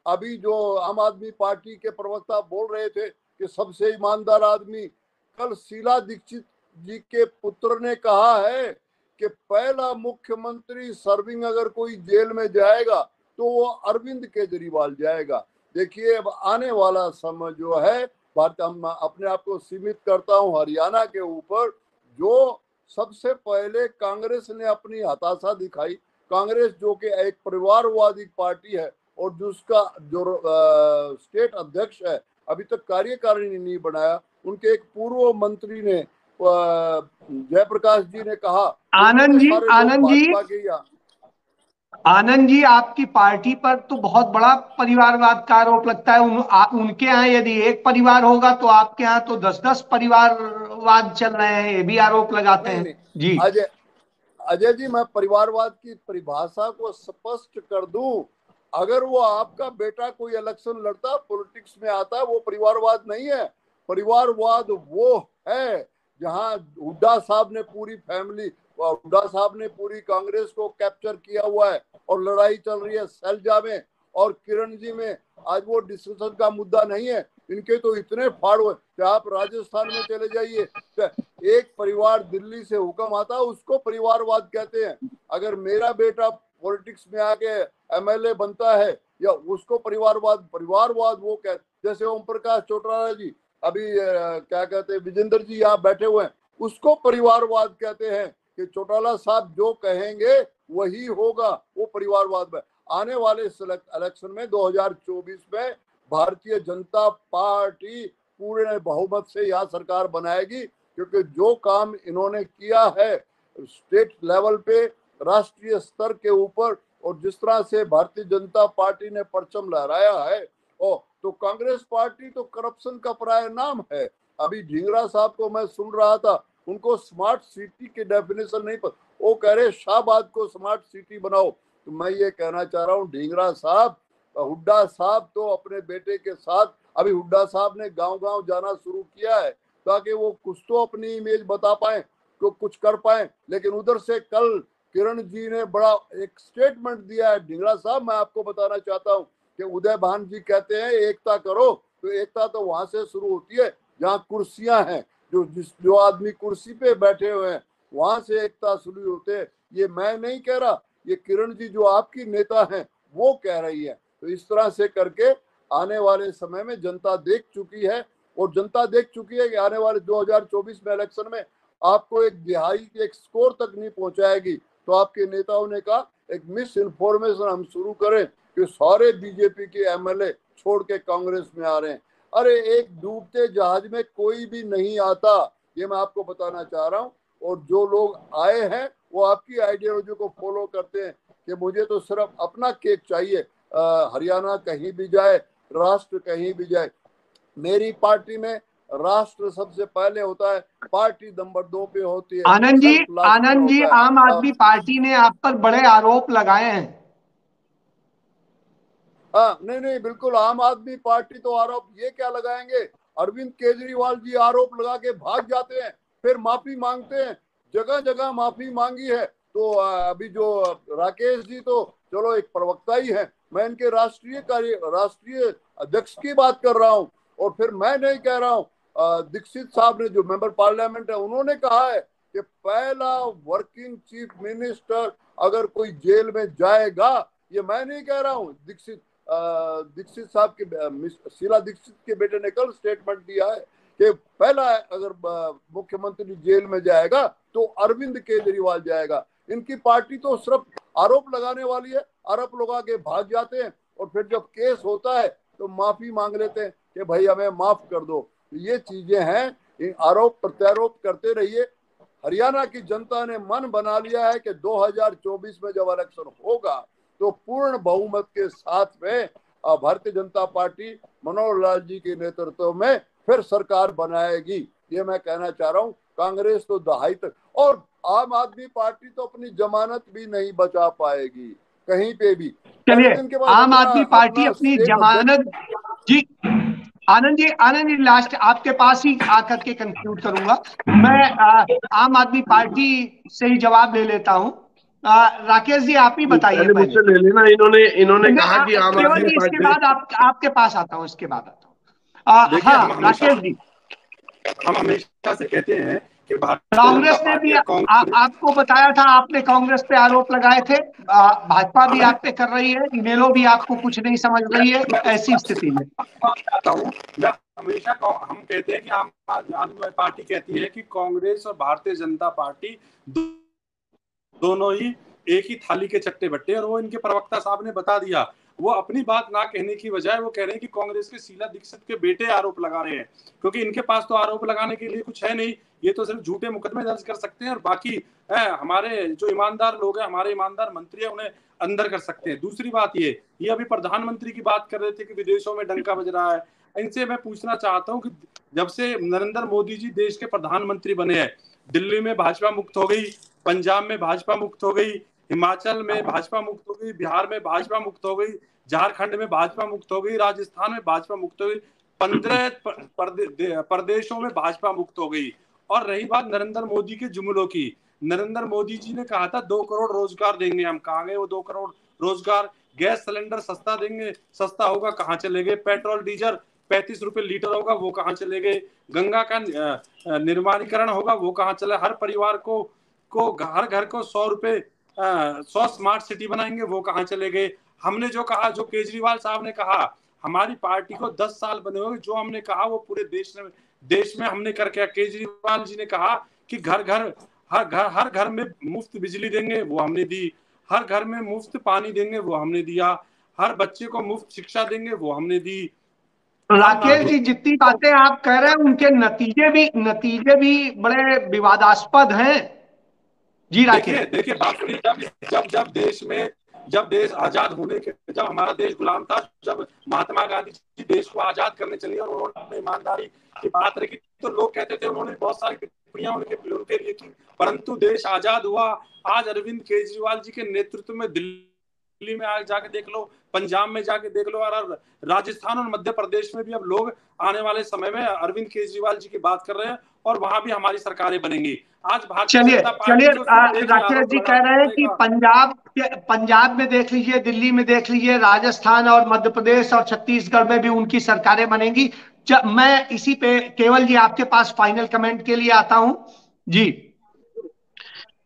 Speaker 5: अभी जो आम आदमी पार्टी के प्रवक्ता बोल रहे थे कि सबसे ईमानदार आदमी, कल शीला दीक्षित जी के पुत्र ने कहा है कि पहला मुख्यमंत्री सर्विंग अगर कोई जेल में जाएगा तो वो अरविंद केजरीवाल जाएगा। देखिए अब आने वाला समय जो है, भारत हम अपने आप को सीमित करता हूँ हरियाणा के ऊपर, जो सबसे पहले कांग्रेस ने अपनी हताशा दिखाई। कांग्रेस जो कि एक परिवारवादी पार्टी है और जिसका जो स्टेट अध्यक्ष है अभी तक कार्यकारिणी नहीं बनाया, उनके एक पूर्व मंत्री ने जयप्रकाश जी ने कहा
Speaker 1: आनंद जी, आनंद जी आपकी पार्टी पर तो बहुत बड़ा परिवारवाद का आरोप लगता है। उनके यहाँ यदि एक परिवार होगा तो आपके यहाँ तो 10-10 परिवारवाद चल रहे हैं, ये भी आरोप लगाते हैं। जी
Speaker 5: अजय जी, मैं परिवारवाद की परिभाषा को स्पष्ट कर दूं। अगर वो आपका बेटा कोई इलेक्शन लड़ता, पॉलिटिक्स में आता, वो परिवारवाद नहीं है। परिवारवाद वो है जहां हुड्डा साहब ने पूरी फैमिली, हुड्डा साहब ने पूरी कांग्रेस को कैप्चर किया हुआ है और लड़ाई चल रही है सैलजा में और किरण जी में। आज वो डिस्कशन का मुद्दा नहीं है। इनके तो इतने फाड़ हुए कि आप राजस्थान में चले जाइए, एक परिवार दिल्ली से हुक्म आता है उसको परिवारवाद कहते हैं। अगर मेरा बेटा पॉलिटिक्स में आके एमएलए बनता है या उसको परिवारवाद वो कहते, जैसे ओम प्रकाश चौटाला जी अभी क्या कहते हैं, विजेंद्र जी यहाँ बैठे हुए हैं, उसको परिवारवाद कहते हैं कि चौटाला साहब जो कहेंगे वही होगा, वो परिवारवाद में। आने वाले इलेक्शन में 2024 में भारतीय जनता पार्टी पूरे बहुमत से यहाँ सरकार बनाएगी, क्योंकि जो काम इन्होंने किया है स्टेट लेवल पे, राष्ट्रीय स्तर के ऊपर, और जिस तरह से भारतीय जनता पार्टी ने परचम लहराया है, और तो कांग्रेस पार्टी तो करप्शन का पराया नाम है। अभी ढींगरा साहब को मैं सुन रहा था, उनको स्मार्ट सिटी की डेफिनेशन नहीं पता, वो कह रहे शाहबाद को स्मार्ट सिटी बनाओ। तो मैं ये कहना चाह रहा हूँ ढींगरा साहब, हुड्डा साहब तो अपने बेटे के साथ, अभी हुड्डा साहब ने गांव-गांव जाना शुरू किया है ताकि वो कुछ तो अपनी इमेज बता पाए, तो कुछ कर पाए। लेकिन उधर से कल किरण जी ने बड़ा एक स्टेटमेंट दिया है। ढींगरा साहब, मैं आपको बताना चाहता हूँ कि उदय भान जी कहते हैं एकता करो, तो एकता तो वहां से शुरू होती है जहाँ कुर्सियां हैं, जो आदमी कुर्सी पे बैठे हुए हैं वहां से एकता शुरू होते हैं। ये मैं नहीं कह रहा, ये किरण जी जो आपकी नेता हैं वो कह रही है। तो इस तरह से करके आने वाले समय में जनता देख चुकी है, और जनता देख चुकी है कि आने वाले 2024 में इलेक्शन में आपको एक दिहाई के एक स्कोर तक नहीं पहुंचाएगी। तो आपके नेताओं ने कहा एक मिस इन्फॉर्मेशन हम शुरू करें कि सारे बीजेपी के एमएलए छोड़ के कांग्रेस में आ रहे हैं। अरे एक डूबते जहाज में कोई भी नहीं आता, ये मैं आपको बताना चाह रहा हूँ। और जो लोग आए हैं वो आपकी आइडियोलॉजी को फॉलो करते हैं कि मुझे तो सिर्फ अपना केक चाहिए, हरियाणा कहीं भी जाए, राष्ट्र कहीं भी जाए। मेरी पार्टी में राष्ट्र सबसे पहले होता है, पार्टी नंबर 2 पे होती है।
Speaker 1: आनंद जी, आम आदमी पार्टी ने आप पर बड़े आरोप लगाए हैं।
Speaker 5: हाँ, नहीं, बिल्कुल आम आदमी पार्टी तो आरोप ये क्या लगाएंगे। अरविंद केजरीवाल जी आरोप लगा के भाग जाते हैं, फिर माफी मांगते हैं, जगह जगह माफी मांगी है। तो अभी जो राकेश जी तो चलो एक प्रवक्ता ही है, मैं इनके राष्ट्रीय अध्यक्ष की बात कर रहा हूँ। और फिर मैं नहीं कह रहा हूँ, दीक्षित साहब ने जो मेंबर पार्लियामेंट है उन्होंने कहा है कि पहला वर्किंग चीफ मिनिस्टर अगर कोई जेल में जाएगा, ये मैं नहीं कह रहा हूँ, दीक्षित साहब के, शीला दीक्षित के बेटे ने कल स्टेटमेंट दिया है कि पहला अगर मुख्यमंत्री जेल में जाएगा तो अरविंद केजरीवाल जाएगा। इनकी पार्टी तो सिर्फ आरोप लगाने वाली है, आरोप लगा के भाग जाते हैं, और फिर जब केस होता है तो माफी मांग लेते हैं कि भाई हमें माफ कर दो। ये चीजें हैं, आरोप प्रत्यारोप करते रहिए। हरियाणा की जनता ने मन बना लिया है कि 2024 में जब इलेक्शन होगा तो पूर्ण बहुमत के साथ में भारतीय जनता पार्टी मनोहर लाल जी के नेतृत्व में फिर सरकार बनाएगी। ये मैं कहना चाह रहा हूँ। कांग्रेस तो दहाई तक, और आम आदमी पार्टी तो अपनी जमानत भी नहीं बचा पाएगी कहीं पे भी।
Speaker 1: चलिए, आम आदमी पार्टी अपनी जमानत, जी आनंद जी लास्ट आपके पास ही आकर के कंक्लूड करूंगा मैं। आम आदमी पार्टी से ही जवाब ले लेता हूं। राकेश जी आप ही बताइए
Speaker 2: मुझसे ले लेना। इन्होंने कहा कि आम आदमी पार्टी,
Speaker 1: इसके बाद आपके पास आता हूं, इसके बाद आता हूं। हाँ राकेश जी,
Speaker 4: हम हमेशा से कहते हैं कि
Speaker 1: कांग्रेस ने भी आपको बताया था, आपने कांग्रेस पे आरोप लगाए थे, भाजपा भी आप पे कर रही है, इनेलो भी आपको कुछ नहीं समझ रही है। ऐसी स्थिति में
Speaker 4: हमेशा हम कहते हैं कि आम आदमी पार्टी कहती है कि कांग्रेस और भारतीय जनता पार्टी दोनों ही एक ही थाली के चट्टे बट्टे, और वो इनके प्रवक्ता साहब ने बता दिया। वो अपनी बात ना कहने की बजाय वो कह रहे हैं कि कांग्रेस के शीला दीक्षित के बेटे आरोप लगा रहे हैं, क्योंकि इनके पास तो आरोप लगाने के लिए कुछ है नहीं। ये तो सिर्फ झूठे मुकदमे दर्ज कर सकते हैं, और बाकी हमारे जो ईमानदार लोग हैं, हमारे ईमानदार मंत्री हैं, उन्हें अंदर कर सकते हैं। दूसरी बात ये अभी प्रधानमंत्री की बात कर रहे थे कि विदेशों में डंका बज रहा है। इनसे मैं पूछना चाहता हूँ कि जब से नरेंद्र मोदी जी देश के प्रधानमंत्री बने हैं, दिल्ली में भाजपा मुक्त हो गई, पंजाब में भाजपा मुक्त हो गई, हिमाचल में भाजपा मुक्त हो गई, बिहार में भाजपा मुक्त हो गई, झारखंड में भाजपा मुक्त हो गई, राजस्थान में भाजपा मुक्त हो गई, 15 प्रदेशों में भाजपा मुक्त हो गई। और रही बात नरेंद्र मोदी के जुमलों की, नरेंद्र मोदी जी ने कहा था 2 करोड़ रोजगार देंगे हम। कहाँ गए वो 2 करोड़ रोजगार? गैस सिलेंडर सस्ता देंगे, सस्ता होगा, कहाँ चले गए? पेट्रोल डीजल 35 रुपए लीटर होगा, वो कहाँ चले गए? गंगा का निर्माणीकरण होगा, वो कहाँ चले? हर परिवार को हर घर को 100 रुपए 100 स्मार्ट सिटी बनाएंगे, वो कहाँ चले गए? हमने जो कहा, जो केजरीवाल साहब ने कहा, हमारी पार्टी को 10 साल बने हुए, जो हमने कहा वो पूरे देश में हमने करके। केजरीवाल जी ने कहा कि हर घर में मुफ्त बिजली देंगे, वो हमने दी। हर घर में मुफ्त पानी देंगे, वो हमने दिया। हर बच्चे को मुफ्त शिक्षा देंगे, वो हमने दी।
Speaker 1: राकेश जी, जितनी बातें आप कह रहे हैं उनके नतीजे भी बड़े विवादास्पद हैं। जी राकेश,
Speaker 4: देखिए जब देश आजाद होने के, जब हमारा देश गुलाम था, जब महात्मा गांधी जी देश को आजाद करने चले और उन्होंने ईमानदारी की बात रखी, तो लोग कहते थे, उन्होंने बहुत सारी टिप्पणियां उनके लिए की, परंतु देश आजाद हुआ। आज अरविंद केजरीवाल जी के नेतृत्व में दिल्ली में आज जाके देख लो, पंजाब में जाके देख लो, और राजस्थान और मध्य प्रदेश में भी अब लोग आने वाले समय में अरविंद केजरीवाल जी की बात कर रहे हैं, और वहां भी हमारी सरकारें बनेंगी। आज
Speaker 1: चलिए राकेश जी कह रहे हैं कि पंजाब में देख लीजिए, दिल्ली में देख लीजिए, राजस्थान और मध्य प्रदेश और छत्तीसगढ़ में भी उनकी सरकारें बनेंगी। मैं इसी पे केवल जी आपके पास फाइनल कमेंट के लिए आता हूं। जी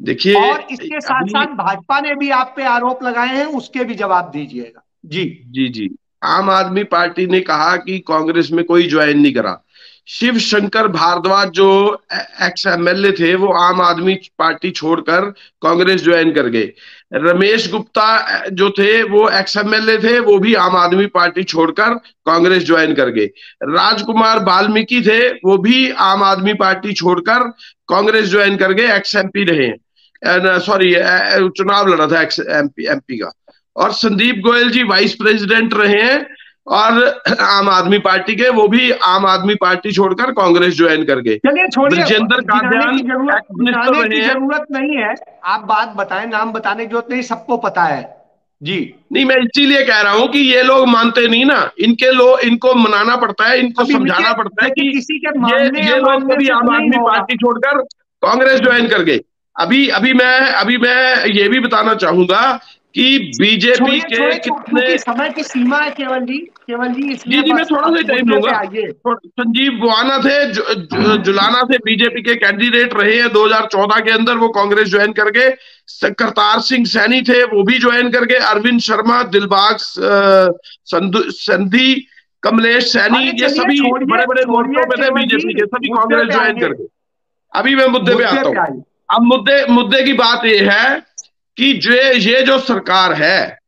Speaker 2: देखिए,
Speaker 1: और इसके साथ साथ भाजपा ने भी आप पे आरोप लगाए हैं, उसके भी जवाब दीजिएगा। जी।
Speaker 2: आम आदमी पार्टी ने कहा कि कांग्रेस में कोई ज्वाइन नहीं करा। शिव शंकर भारद्वाज जो एक्स एमएलए थे, वो आम आदमी पार्टी छोड़कर कांग्रेस ज्वाइन कर गए। रमेश गुप्ता जो थे, वो एक्स एमएलए थे, वो भी आम आदमी पार्टी छोड़कर कांग्रेस ज्वाइन कर गए। राजकुमार वाल्मीकि थे, वो भी आम आदमी पार्टी छोड़कर कांग्रेस ज्वाइन कर गए, एक्स एमपी रहे हैं, सॉरी चुनाव लड़ा था एक्स एमपी का। और संदीप गोयल जी वाइस प्रेसिडेंट रहे हैं और आम आदमी पार्टी के, वो भी आम आदमी पार्टी छोड़कर कांग्रेस ज्वाइन कर गए।
Speaker 1: ब्रजेंद्र कादियान की जरूरत नहीं है, आप बात बताएं, नाम बताने की जरूरत नहीं, सबको पता है। जी
Speaker 2: नहीं, मैं इसीलिए कह रहा हूं कि ये लोग मानते नहीं ना, इनको मनाना पड़ता है, इनको समझाना पड़ता है कि ये लोग कभी आम आदमी पार्टी छोड़कर कांग्रेस ज्वाइन कर गए। अभी मैं ये भी बताना चाहूंगा कि बीजेपी के कितने
Speaker 1: समय की सीमा है केवल जी
Speaker 2: जी मैं थोड़ा सा टाइम लूंगा। संजीव बुआना थे, जुलाना से बीजेपी के कैंडिडेट रहे हैं 2014 के अंदर, वो कांग्रेस ज्वाइन कर गए। करतार सिंह सैनी थे, वो भी ज्वाइन कर गए। अरविंद शर्मा, दिलबाग संधि, कमलेश सैनी, ये सभी बड़े बड़े मोर्चों पे थे बीजेपी के, सभी कांग्रेस ज्वाइन कर गए। अभी मैं मुद्दे पे आता हूँ। अब मुद्दे की बात यह है कि ये जो सरकार है,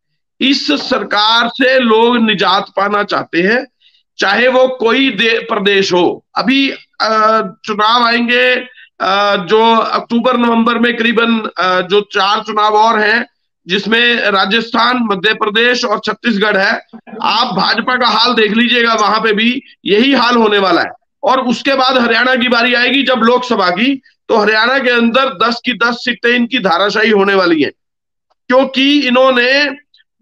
Speaker 2: इस सरकार से लोग निजात पाना चाहते हैं, चाहे वो कोई प्रदेश हो। अभी चुनाव आएंगे जो अक्टूबर नवंबर में, करीबन जो 4 चुनाव और हैं, जिसमें राजस्थान, मध्य प्रदेश और छत्तीसगढ़ है। आप भाजपा का हाल देख लीजिएगा, वहां पे भी यही हाल होने वाला है। और उसके बाद हरियाणा की बारी आएगी जब लोकसभा की, तो हरियाणा के अंदर 10 की 10 सीटें इनकी धाराशायी होने वाली हैं, क्योंकि इन्होंने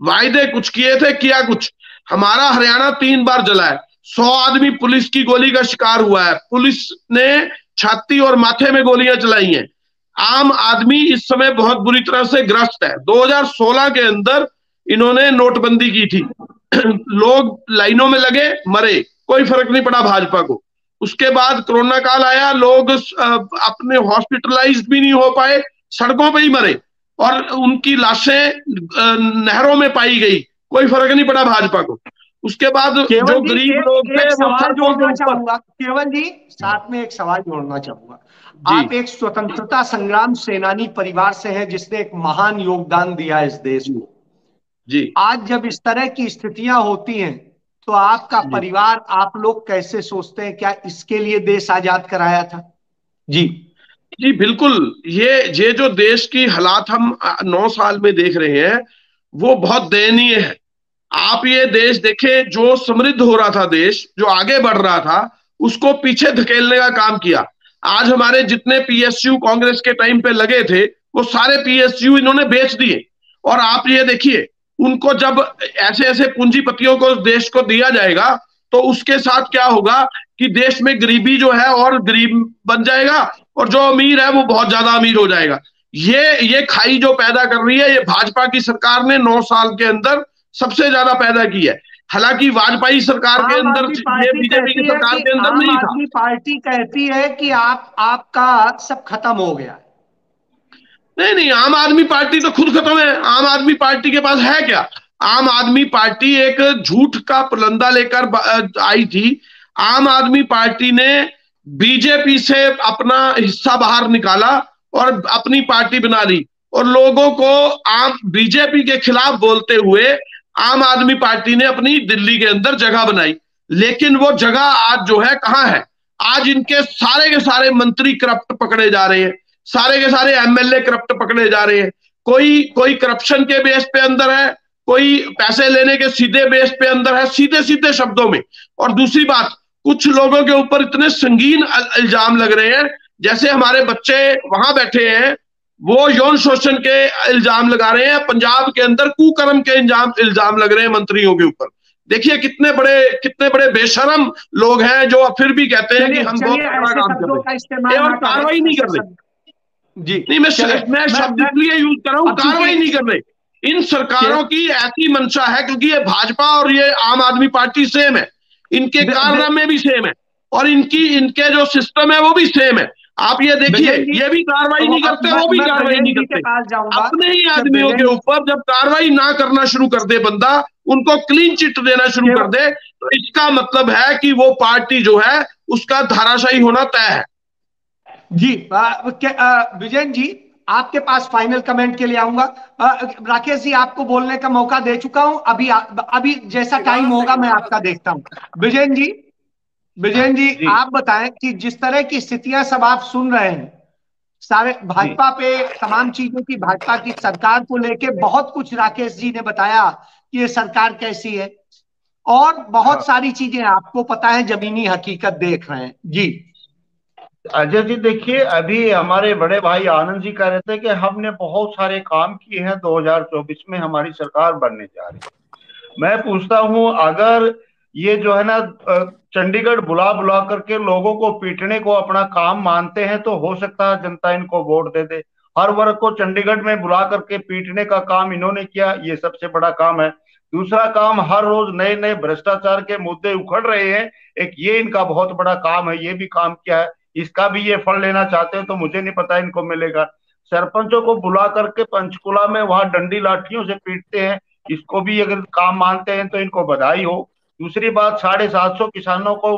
Speaker 2: वायदे कुछ किए थे, किया कुछ। हमारा हरियाणा 3 बार जला है, 100 आदमी पुलिस की गोली का शिकार हुआ है, पुलिस ने छाती और माथे में गोलियां चलाई हैं। आम आदमी इस समय बहुत बुरी तरह से ग्रस्त है। 2016 के अंदर इन्होंने नोटबंदी की थी, लोग लाइनों में लगे, मरे, कोई फर्क नहीं पड़ा भाजपा को। उसके बाद कोरोना काल आया, लोग अपने हॉस्पिटलाइज्ड भी नहीं हो पाए, सड़कों पे ही मरे और उनकी लाशें नहरों में पाई गई, कोई फर्क नहीं पड़ा भाजपा को। उसके बाद जो गरीब लोग थे वो सड़कों के ऊपर।
Speaker 1: केवल जी साथ में एक सवाल जोड़ना चाहूंगा। आप एक स्वतंत्रता संग्राम सेनानी परिवार से हैं जिसने एक महान योगदान दिया इस देश को
Speaker 2: जी।
Speaker 1: आज जब इस तरह की स्थितियां होती हैं तो आपका परिवार, आप लोग कैसे सोचते हैं, क्या इसके लिए देश आजाद कराया था? जी
Speaker 2: जी बिल्कुल। ये जो देश की हालात हम 9 साल में देख रहे हैं वो बहुत दयनीय है। आप ये देश देखें, जो समृद्ध हो रहा था देश, जो आगे बढ़ रहा था, उसको पीछे धकेलने का काम किया। आज हमारे जितने पीएसयू कांग्रेस के टाइम पे लगे थे वो सारे पीएसयू इन्होंने बेच दिए। और आप ये देखिए, उनको जब ऐसे ऐसे पूंजीपतियों को देश को दिया जाएगा तो उसके साथ क्या होगा कि देश में गरीबी जो है और गरीब बन जाएगा और जो अमीर है वो बहुत ज्यादा अमीर हो जाएगा। ये खाई जो पैदा कर रही है, ये भाजपा की सरकार ने 9 साल के अंदर सबसे ज्यादा पैदा की है। हालांकि वाजपेयी सरकार के अंदर, ये बीजेपी की सरकार के अंदर नहीं था।
Speaker 1: आम आदमी पार्टी कहती है कि आपका सब खत्म हो गया।
Speaker 2: नहीं नहीं, आम आदमी पार्टी तो खुद खत्म है। आम आदमी पार्टी के पास है क्या? आम आदमी पार्टी एक झूठ का पुलंदा लेकर आई थी। आम आदमी पार्टी ने बीजेपी से अपना हिस्सा बाहर निकाला और अपनी पार्टी बना ली और लोगों को आम बीजेपी के खिलाफ बोलते हुए आम आदमी पार्टी ने अपनी दिल्ली के अंदर जगह बनाई। लेकिन वो जगह आज जो है कहां है? आज इनके सारे के सारे मंत्री करप्ट पकड़े जा रहे हैं, सारे के सारे एमएलए करप्ट पकड़े जा रहे हैं। कोई करप्शन के बेस पे अंदर है, कोई पैसे लेने के सीधे बेस पे अंदर है, सीधे सीधे शब्दों में। और दूसरी बात, कुछ लोगों के ऊपर इतने संगीन इल्जाम लग रहे हैं, जैसे हमारे बच्चे वहां बैठे हैं वो यौन शोषण के इल्जाम लगा रहे हैं, पंजाब के अंदर कुकर्म के इल्जाम लग रहे हैं मंत्रियों के ऊपर। देखिए कितने बड़े बेशरम लोग हैं जो फिर भी कहते हैं कि हम बहुत बड़ा काम कर रहे हैं और कार्रवाई नहीं कर रहे।
Speaker 1: जी
Speaker 2: नहीं, मैं शब्द इसलिए यूज कर रहा हूं, कार्रवाई नहीं कर रहे। इन सरकारों की ऐसी मंशा है, क्योंकि ये भाजपा और ये आम आदमी पार्टी सेम है, इनके कारनामे भी सेम है और इनके जो सिस्टम है वो भी सेम है। आप ये देखिए, ये भी कार्रवाई नहीं करते, वो भी कार्रवाई नहीं करते। अपने ही आदमियों के ऊपर जब कार्रवाई ना करना शुरू कर दे बंदा, उनको क्लीन चिट देना शुरू कर दे, तो इसका मतलब है कि वो पार्टी जो है उसका धाराशायी होना तय है।
Speaker 1: जी विजयन जी, आपके पास फाइनल कमेंट के लिए आऊंगा। राकेश जी, आपको बोलने का मौका दे चुका हूं, अभी जैसा टाइम होगा मैं आपका देखता हूं। विजयन जी आप बताएं कि जिस तरह की स्थितियां सब आप सुन रहे हैं, सारे भाजपा पे तमाम चीजों की, भाजपा की सरकार को लेके बहुत कुछ राकेश जी ने बताया कि ये सरकार कैसी है और बहुत सारी चीजें आपको पता है, जमीनी हकीकत देख रहे हैं। जी
Speaker 3: अजय जी, देखिए अभी हमारे बड़े भाई आनंद जी कह रहे थे कि हमने बहुत सारे काम किए हैं, 2024 में हमारी सरकार बनने जा रही है। मैं पूछता हूं, अगर ये जो है ना चंडीगढ़ बुला बुला करके लोगों को पीटने को अपना काम मानते हैं तो हो सकता है जनता इनको वोट दे दे। हर वर्ग को चंडीगढ़ में बुला करके पीटने का काम इन्होंने किया, ये सबसे बड़ा काम है। दूसरा काम, हर रोज नए नए भ्रष्टाचार के मुद्दे उखड़ रहे हैं, एक ये इनका बहुत बड़ा काम है, ये भी काम किया है। इसका भी ये फल लेना चाहते हैं तो मुझे नहीं पता इनको मिलेगा। सरपंचों को बुला करके पंचकुला में वहां डंडी लाठियों से पीटते हैं, इसको भी अगर काम मानते हैं तो इनको बधाई हो। दूसरी बात, 750 किसानों को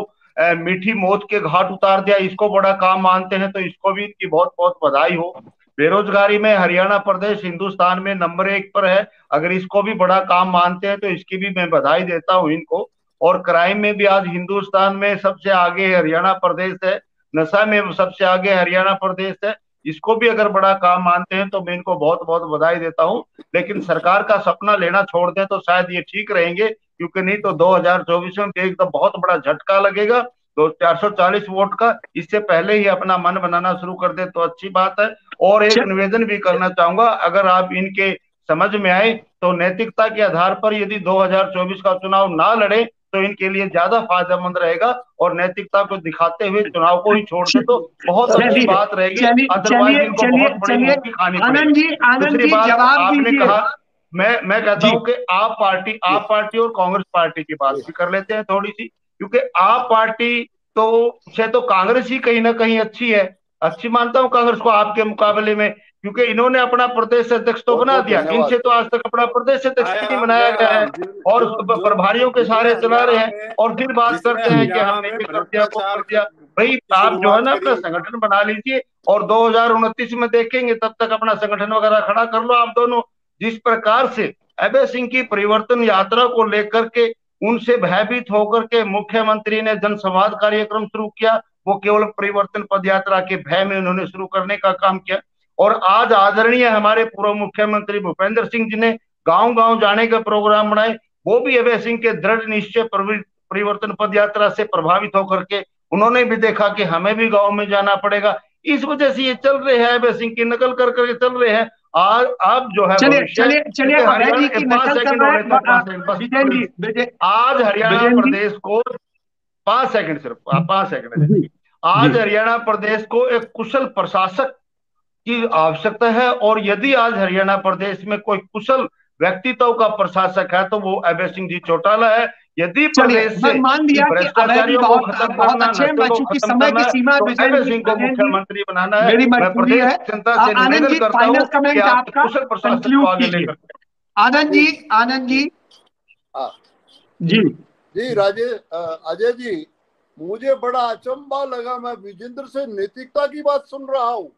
Speaker 3: मीठी मौत के घाट उतार दिया, इसको बड़ा काम मानते हैं तो इसको भी इनकी बहुत बहुत बधाई हो। बेरोजगारी में हरियाणा प्रदेश हिंदुस्तान में नंबर 1 पर है, अगर इसको भी बड़ा काम मानते हैं तो इसकी भी मैं बधाई देता हूं इनको। और क्राइम में भी आज हिंदुस्तान में सबसे आगे हरियाणा प्रदेश है, नशा में सबसे आगे हरियाणा प्रदेश है। इसको भी अगर बड़ा काम मानते हैं तो मैं इनको बहुत बहुत बधाई देता हूँ। लेकिन सरकार का सपना लेना छोड़ दें तो शायद ये ठीक रहेंगे, क्योंकि नहीं तो 2024 में एकदम बहुत बड़ा झटका लगेगा 440 वोट का। इससे पहले ही अपना मन बनाना शुरू कर दे तो अच्छी बात है। और एक निवेदन भी करना चाहूंगा, अगर आप इनके समझ में आए तो नैतिकता के आधार पर यदि 2024 का चुनाव ना लड़े तो इनके लिए ज्यादा फायदेमंद रहेगा, और नैतिकता को दिखाते हुए चुनाव को ही छोड़ दे तो बहुत अच्छी बात रहेगी। अदरवाइज इनको बहुत बड़ी मुक्की खानी पड़ेगी। दूसरी बात, आपने कहा, मैं कहता हूं कि आप पार्टी और कांग्रेस पार्टी की बात भी कर लेते हैं थोड़ी सी, क्योंकि आप पार्टी तो कांग्रेस ही कहीं ना कहीं अच्छी है। अच्छी मानता हूं कांग्रेस को आपके मुकाबले में, क्योंकि इन्होंने अपना प्रदेश अध्यक्ष तो बना दिया, इनसे तो आज तक अपना प्रदेश अध्यक्ष नहीं बनाया गया है, और प्रभारियों के सहारे चला रहे हैं, और फिर बात करते हैं कि हमने भी कर दिया, वो कर दिया। भाई आप जो है ना अपना संगठन बना लीजिए, और 2029 में देखेंगे, तब तक अपना संगठन वगैरह खड़ा कर लो आप दोनों। जिस प्रकार से अभय सिंह की परिवर्तन यात्रा को लेकर के उनसे भयभीत होकर के मुख्यमंत्री ने जनसंवाद कार्यक्रम शुरू किया, वो केवल परिवर्तन पद यात्रा के भय में उन्होंने शुरू करने का काम किया। और आज आदरणीय हमारे पूर्व मुख्यमंत्री भूपेंद्र सिंह जी ने गांव गांव जाने के प्रोग्राम बनाए, वो भी अभय सिंह के दृढ़ निश्चय परिवर्तन पद यात्रा से प्रभावित होकर के उन्होंने भी देखा कि हमें भी गांव में जाना पड़ेगा। इस वजह से ये चल रहे हैं, अभय सिंह की नकल कर करके चल रहे हैं। आज आप जो है
Speaker 1: चलिए अभय जी की नकल कर रहे हैं।
Speaker 3: आज हरियाणा प्रदेश को 5 सेकंड, सिर्फ 5 सेकंड, आज हरियाणा प्रदेश को एक कुशल प्रशासक की आवश्यकता है, और यदि आज हरियाणा प्रदेश में कोई कुशल व्यक्तित्व का प्रशासक है तो वो अभय सिंह जी चौटाला है। यदि प्रदेश से
Speaker 1: मान लिया कि
Speaker 3: भ्रष्टाचारियों को खत्म करना, नशे को खत्म करना है, तो अभय सिंह को मुख्यमंत्री बनाना है। मैं प्रदेश जनता से निवेदन करता हूँ कि आप कुशल प्रशासक को आगे लेकर।
Speaker 1: आनंद जी जी
Speaker 5: जी राजेश, अजय जी, मुझे बड़ा अचंभा लगा, मैं विजेंद्र से नैतिकता की बात सुन रहा हूँ।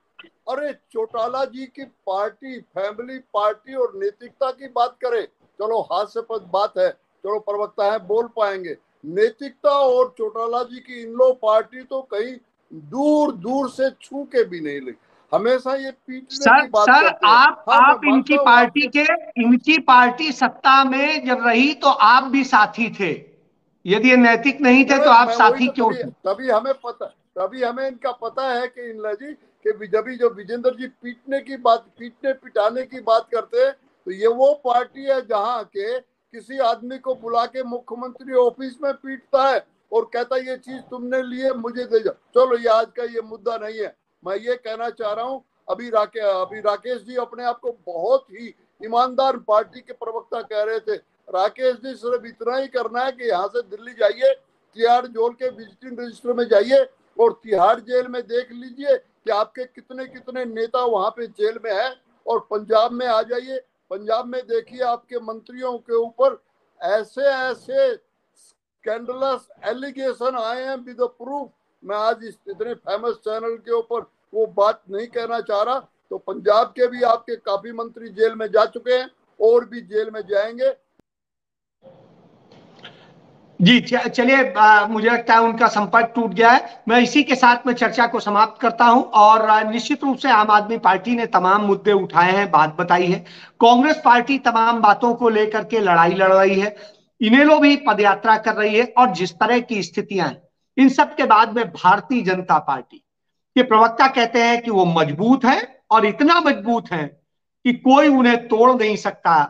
Speaker 5: अरे चौटाला जी की पार्टी फैमिली पार्टी और नैतिकता की बात करें, चलो हास्यास्पद बात है, चलो प्रवक्ता है बोल पाएंगे। नैतिकता और चौटाला जी की इन लोग पार्टी तो कहीं दूर दूर से छू के भी नहीं लगी, हमेशा ये पीटने की बात करते हैं।
Speaker 1: आप इनकी पार्टी सत्ता में जब रही तो आप भी साथी थे, यदि ये नैतिक नहीं थे तो आप साथी क्यों थे?
Speaker 5: तभी हमें इनका पता है कि इन जी कि जब जो विजेंद्र जी पीटने पिटाने की बात करते हैं, तो ये वो पार्टी है जहां के किसी आदमी को बुला के मुख्यमंत्री ऑफिस में पीटता है और कहता है ये चीज तुमने लिए मुझे दे जाओ। चलो ये आज का ये मुद्दा नहीं है। मैं ये कहना चाह रहा हूँ, अभी राकेश जी अपने आप को बहुत ही ईमानदार पार्टी के प्रवक्ता कह रहे थे। राकेश जी सिर्फ इतना ही करना है कि यहाँ से दिल्ली जाइए, तिहाड़ जेल के विजिटिंग रजिस्टर में जाइए और तिहाड़ जेल में देख लीजिए कि आपके कितने कितने नेता वहां पे जेल में है, और पंजाब में आ जाइए, पंजाब में देखिए आपके मंत्रियों के ऊपर ऐसे ऐसे स्कैंडलस एलिगेशन आए हैं विद प्रूफ। मैं आज इस इतने फेमस चैनल के ऊपर वो बात नहीं कहना चाह रहा, तो पंजाब के भी आपके काफी मंत्री जेल में जा चुके हैं और भी जेल में जाएंगे।
Speaker 1: जी चलिए, मुझे लगता है उनका संपर्क टूट गया है। मैं इसी के साथ में चर्चा को समाप्त करता हूं, और निश्चित रूप से आम आदमी पार्टी ने तमाम मुद्दे उठाए हैं, बात बताई है। कांग्रेस पार्टी तमाम बातों को लेकर के लड़ाई लड़ रही है, इनेलो भी पदयात्रा कर रही है, और जिस तरह की स्थितियां हैं, इन सब के बाद में भारतीय जनता पार्टी के प्रवक्ता कहते हैं कि वो मजबूत है, और इतना मजबूत है कि कोई उन्हें तोड़ नहीं सकता,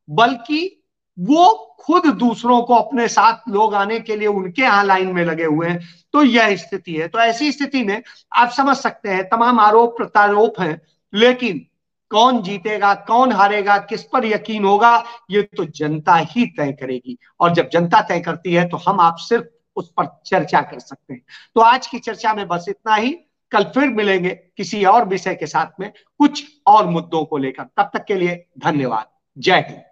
Speaker 1: बल्कि वो खुद दूसरों को अपने साथ लोग आने के लिए उनके यहां लाइन में लगे हुए हैं। तो यह स्थिति है। तो ऐसी स्थिति में आप समझ सकते हैं तमाम आरोप प्रत्यारोप हैं, लेकिन कौन जीतेगा कौन हारेगा, किस पर यकीन होगा, ये तो जनता ही तय करेगी, और जब जनता तय करती है तो हम आप सिर्फ उस पर चर्चा कर सकते हैं। तो आज की चर्चा में बस इतना ही, कल फिर मिलेंगे किसी और विषय के साथ में कुछ और मुद्दों को लेकर। तब तक के लिए धन्यवाद। जय हिंद।